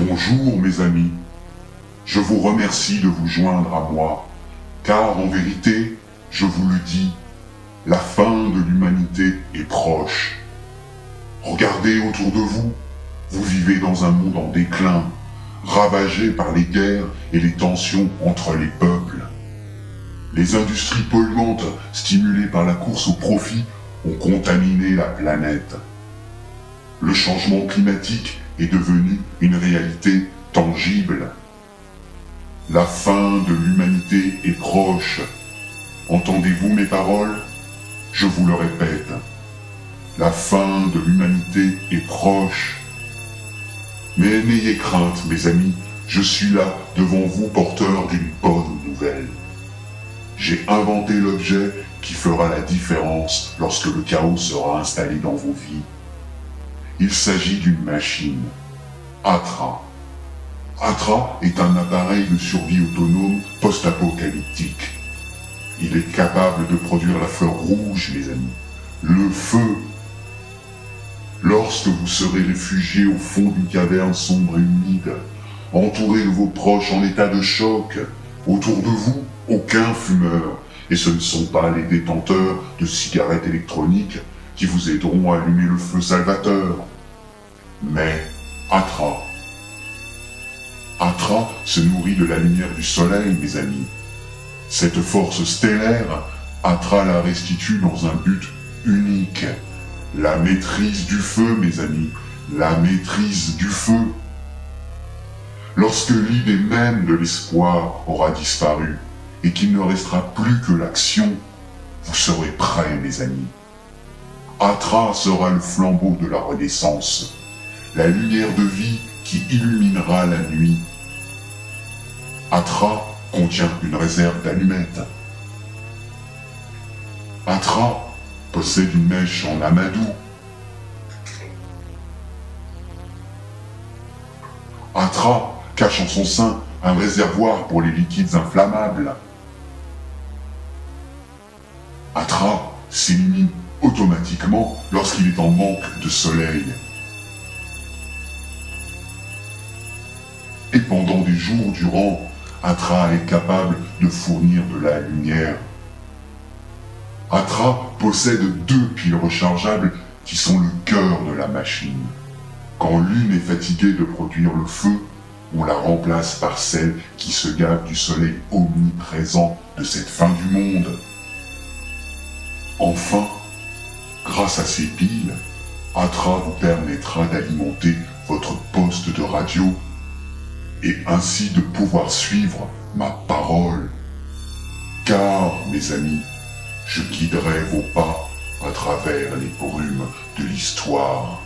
Bonjour mes amis, je vous remercie de vous joindre à moi, car en vérité, je vous le dis, la fin de l'humanité est proche. Regardez autour de vous, vous vivez dans un monde en déclin, ravagé par les guerres et les tensions entre les peuples. Les industries polluantes, stimulées par la course au profit, ont contaminé la planète. Le changement climatique est devenu une réalité tangible. La fin de l'humanité est proche. Entendez-vous mes paroles? Je vous le répète. La fin de l'humanité est proche. Mais n'ayez crainte, mes amis, je suis là devant vous porteur d'une bonne nouvelle. J'ai inventé l'objet qui fera la différence lorsque le chaos sera installé dans vos vies. Il s'agit d'une machine, Atra. Atra est un appareil de survie autonome post-apocalyptique. Il est capable de produire la fleur rouge, les amis, le feu. Lorsque vous serez réfugiés au fond d'une caverne sombre et humide, entourés de vos proches en état de choc, autour de vous, aucun fumeur, et ce ne sont pas les détenteurs de cigarettes électroniques qui vous aideront à allumer le feu salvateur. Mais Atra. Atra se nourrit de la lumière du soleil, mes amis. Cette force stellaire, Atra la restitue dans un but unique. La maîtrise du feu, mes amis. La maîtrise du feu. Lorsque l'idée même de l'espoir aura disparu et qu'il ne restera plus que l'action, vous serez prêts, mes amis. Atra sera le flambeau de la renaissance, la lumière de vie qui illuminera la nuit. Atra contient une réserve d'allumettes. Atra possède une mèche en amadou. Atra cache en son sein un réservoir pour les liquides inflammables. Atra s'élimine automatiquement lorsqu'il est en manque de soleil. Et pendant des jours durant, Atra est capable de fournir de la lumière. Atra possède 2 piles rechargeables qui sont le cœur de la machine. Quand l'une est fatiguée de produire le feu, on la remplace par celle qui se gave du soleil omniprésent de cette fin du monde. Enfin, grâce à ces piles, Atra vous permettra d'alimenter votre poste de radio et ainsi de pouvoir suivre ma parole. Car, mes amis, je guiderai vos pas à travers les brumes de l'histoire.